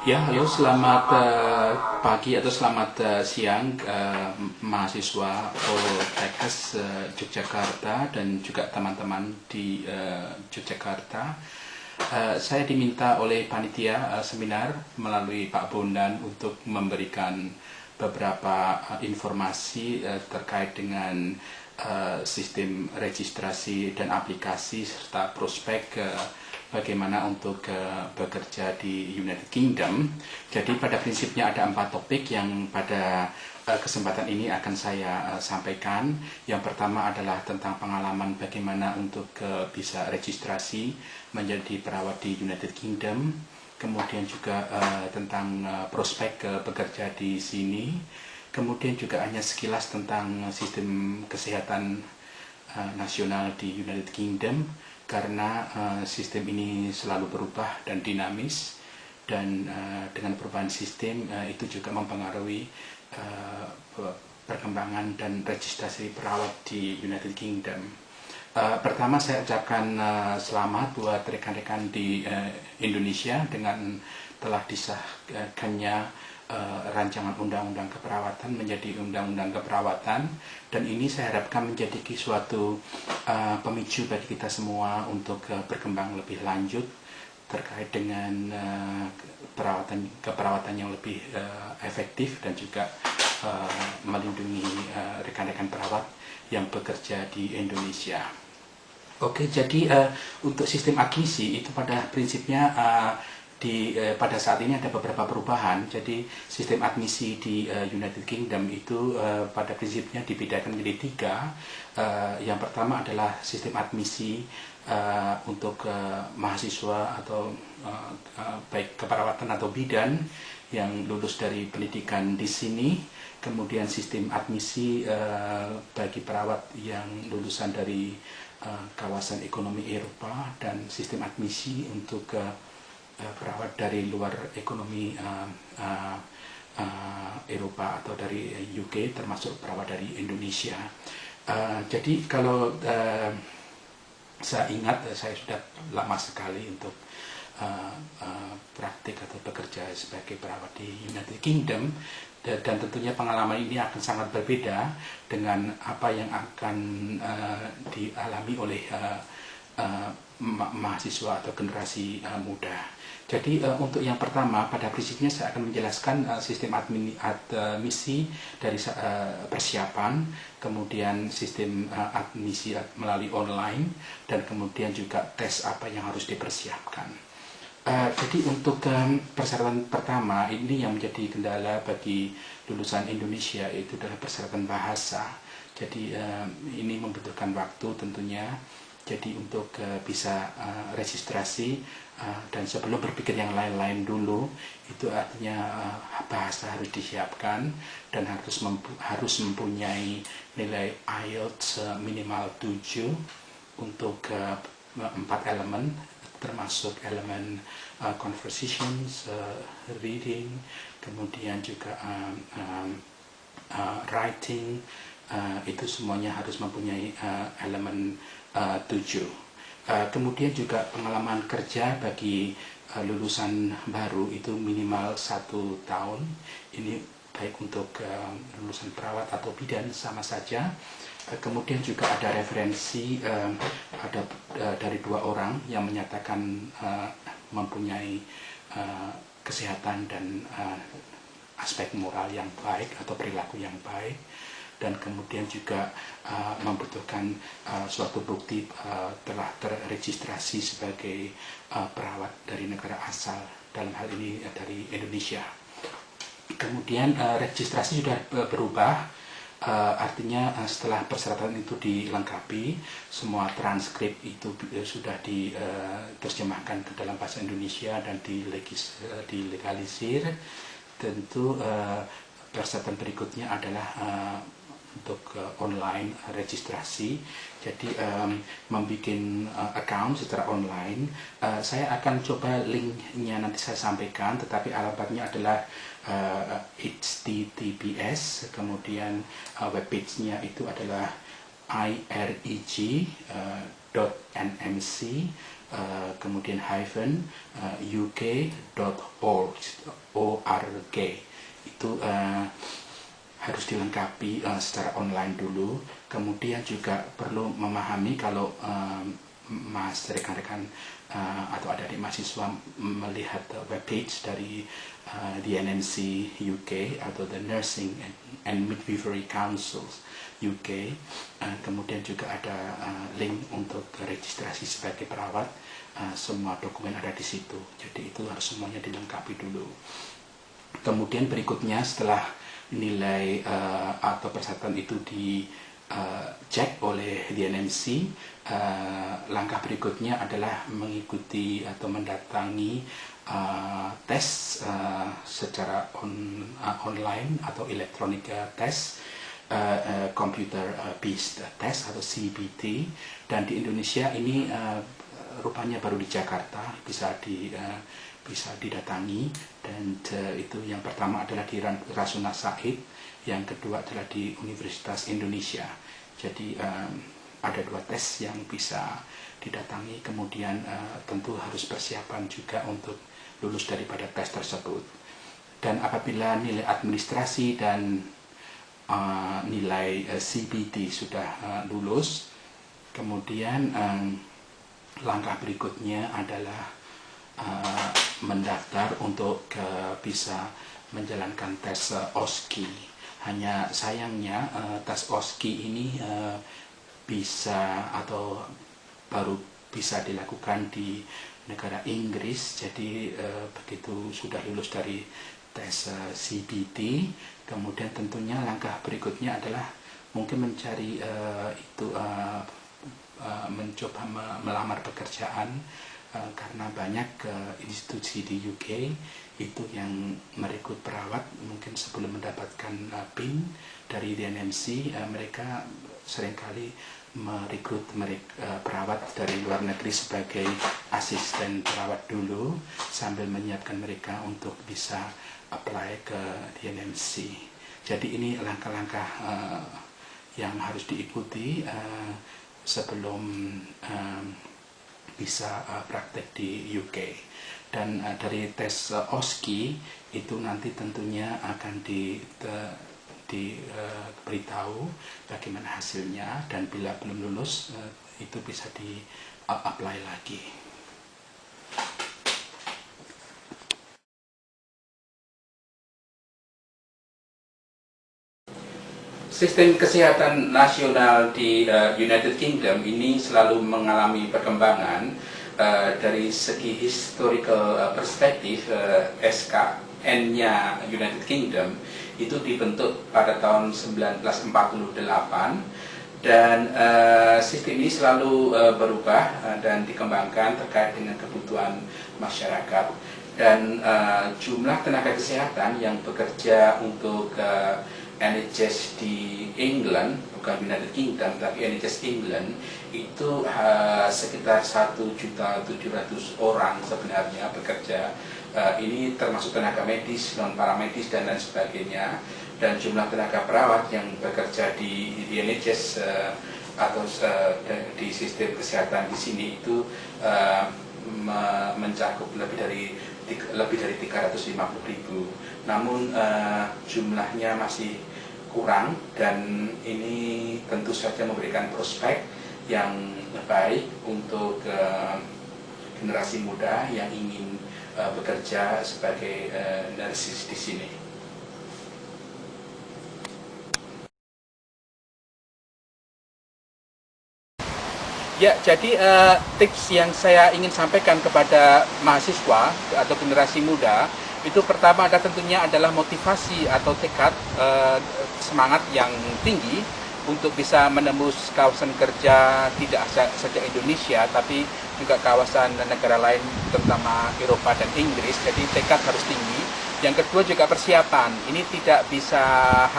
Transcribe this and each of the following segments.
Ya, halo, selamat pagi atau selamat siang mahasiswa Poltekkes Yogyakarta dan juga teman-teman di Yogyakarta. Saya diminta oleh panitia seminar melalui Pak Bondan untuk memberikan beberapa informasi terkait dengan sistem registrasi dan aplikasi serta prospek bagaimana untuk bekerja di United Kingdom. Jadi pada prinsipnya ada 4 topik yang pada kesempatan ini akan saya sampaikan. Yang pertama adalah tentang pengalaman bagaimana untuk bisa registrasi menjadi perawat di United Kingdom. Kemudian juga tentang prospek bekerja di sini. Kemudian juga hanya sekilas tentang sistem kesehatan nasional di United Kingdom, karena sistem ini selalu berubah dan dinamis, dan dengan perubahan sistem itu juga mempengaruhi perkembangan dan registrasi perawat di United Kingdom. Pertama saya ucapkan selamat buat rekan-rekan di Indonesia dengan telah disahkannya rancangan undang-undang keperawatan menjadi undang-undang keperawatan, dan ini saya harapkan menjadi suatu pemicu bagi kita semua untuk berkembang lebih lanjut terkait dengan keperawatan yang lebih efektif dan juga melindungi rekan-rekan perawat yang bekerja di Indonesia. Oke, jadi untuk sistem admisi itu pada prinsipnya pada saat ini ada beberapa perubahan. Jadi sistem admisi di United Kingdom itu pada prinsipnya dibedakan menjadi 3. Yang pertama adalah sistem admisi untuk mahasiswa atau baik keperawatan atau bidan yang lulus dari pendidikan di sini. Kemudian sistem admisi bagi perawat yang lulusan dari kawasan ekonomi Eropa, dan sistem admisi untuk perawat dari luar ekonomi Eropa atau dari UK, termasuk perawat dari Indonesia. Jadi kalau saya ingat, saya sudah lama sekali untuk praktik atau bekerja sebagai perawat di United Kingdom, dan tentunya pengalaman ini akan sangat berbeda dengan apa yang akan dialami oleh mahasiswa atau generasi muda. Jadi untuk yang pertama, pada prinsipnya saya akan menjelaskan sistem admisi dari persiapan, kemudian sistem admisi melalui online, dan kemudian juga tes apa yang harus dipersiapkan. Jadi untuk persyaratan pertama ini yang menjadi kendala bagi lulusan Indonesia, itu adalah persyaratan bahasa. Jadi ini membutuhkan waktu tentunya. Jadi untuk bisa registrasi dan sebelum berpikir yang lain-lain dulu, itu artinya bahasa harus disiapkan dan harus mempunyai nilai IELTS minimal 7 untuk 4 elemen, termasuk elemen conversations, reading, kemudian juga writing. Itu semuanya harus mempunyai elemen 7. Kemudian juga pengalaman kerja bagi lulusan baru itu minimal 1 tahun. Ini baik untuk lulusan perawat atau bidan sama saja. Kemudian juga ada referensi dari 2 orang yang menyatakan mempunyai kesehatan dan aspek moral yang baik atau perilaku yang baik, dan kemudian juga membutuhkan suatu bukti telah terregistrasi sebagai perawat dari negara asal, dalam hal ini dari Indonesia. Kemudian registrasi sudah berubah, artinya setelah persyaratan itu dilengkapi, semua transkrip itu sudah diterjemahkan ke dalam bahasa Indonesia dan dilegalisir. Tentu persyaratan berikutnya adalah untuk online registrasi. Jadi membuat account secara online. Saya akan coba linknya nanti saya sampaikan, tetapi alamatnya adalah https, kemudian webpage-nya itu adalah ireg.nh NMC kemudian hyphen uk.org itu harus dilengkapi secara online dulu. Kemudian juga perlu memahami kalau mas rekan-rekan atau adik-adik mahasiswa melihat webpage dari the NMC UK atau the Nursing and Midwifery Councils UK, kemudian juga ada link untuk registrasi sebagai perawat. Semua dokumen ada di situ, jadi itu harus semuanya dilengkapi dulu. Kemudian berikutnya setelah nilai atau persyaratan itu dicek oleh the NMC, langkah berikutnya adalah mengikuti atau mendatangi tes secara online atau electronic test, computer based test atau CBT. Dan di Indonesia ini rupanya baru di Jakarta bisa didatangi, dan itu yang pertama adalah di Rasuna Said, yang kedua adalah di Universitas Indonesia. Jadi ada 2 tes yang bisa didatangi, kemudian tentu harus persiapan juga untuk lulus daripada tes tersebut. Dan apabila nilai administrasi dan nilai CBT sudah lulus, kemudian langkah berikutnya adalah mendaftar untuk bisa menjalankan tes OSCE. Hanya sayangnya tes OSCE ini bisa atau baru bisa dilakukan di negara Inggris. Jadi begitu sudah lulus dari tes CBT, kemudian tentunya langkah berikutnya adalah mungkin mencari mencoba melamar pekerjaan, karena banyak institusi di UK itu yang merekrut perawat mungkin sebelum mendapatkan PIN dari DNMC, mereka seringkali merekrut perawat dari luar negeri sebagai asisten perawat dulu sambil menyiapkan mereka untuk bisa apply ke DNMC. Jadi ini langkah-langkah yang harus diikuti sebelum bisa praktek di UK. Dan dari tes OSCE itu nanti tentunya akan diberitahu bagaimana hasilnya, dan bila belum lulus itu bisa di-apply lagi. Sistem kesehatan nasional di United Kingdom ini selalu mengalami perkembangan dari segi historical perspektif. SKN-nya United Kingdom itu dibentuk pada tahun 1948, dan sistem ini selalu berubah dan dikembangkan terkait dengan kebutuhan masyarakat. Dan jumlah tenaga kesehatan yang bekerja untuk NHS di England, bukan United Kingdom tapi NHS England, itu sekitar 1.700.000 orang sebenarnya bekerja. Ini termasuk tenaga medis, non paramedis dan lain sebagainya. Dan jumlah tenaga perawat yang bekerja di NHS atau di sistem kesehatan di sini itu mencakup lebih dari 350.000. Namun jumlahnya masih kurang, dan ini tentu saja memberikan prospek yang baik untuk generasi muda yang ingin bekerja sebagai nurses di sini. Ya, jadi tips yang saya ingin sampaikan kepada mahasiswa atau generasi muda itu pertama tentunya adalah motivasi atau tekad, semangat yang tinggi untuk bisa menembus kawasan kerja tidak saja Indonesia tapi juga kawasan negara lain terutama Eropa dan Inggris. Jadi tekad harus tinggi. Yang kedua juga persiapan. Ini tidak bisa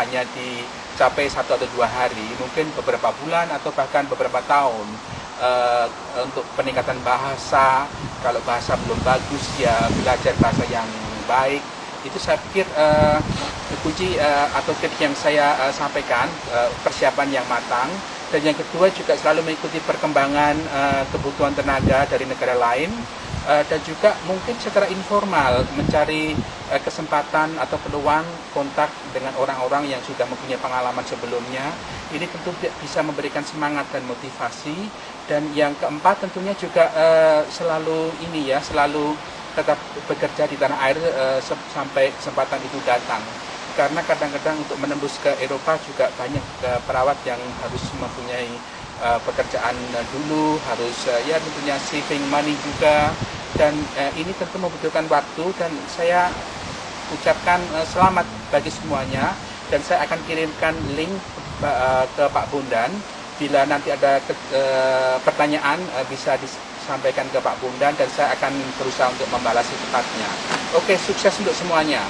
hanya dicapai 1 atau 2 hari, mungkin beberapa bulan atau bahkan beberapa tahun. Untuk peningkatan bahasa, kalau bahasa belum bagus ya belajar bahasa yang baik. Itu saya pikir kunci atau tips yang saya sampaikan, persiapan yang matang Dan yang kedua juga selalu mengikuti perkembangan kebutuhan tenaga dari negara lain, dan juga mungkin secara informal mencari kesempatan atau peluang kontak dengan orang-orang yang sudah mempunyai pengalaman sebelumnya. Ini tentu bisa memberikan semangat dan motivasi. Dan yang keempat tentunya juga selalu tetap bekerja di tanah air sampai kesempatan itu datang. Karena kadang-kadang untuk menembus ke Eropa juga banyak perawat yang harus mempunyai pekerjaan dulu, harus ya tentunya saving money juga, dan ini tentu membutuhkan waktu. Dan saya ucapkan selamat bagi semuanya, dan saya akan kirimkan link ke Pak Bondan. Bila nanti ada pertanyaan bisa disampaikan ke Pak Bondan, dan saya akan berusaha untuk membalas secepatnya. Oke, sukses untuk semuanya.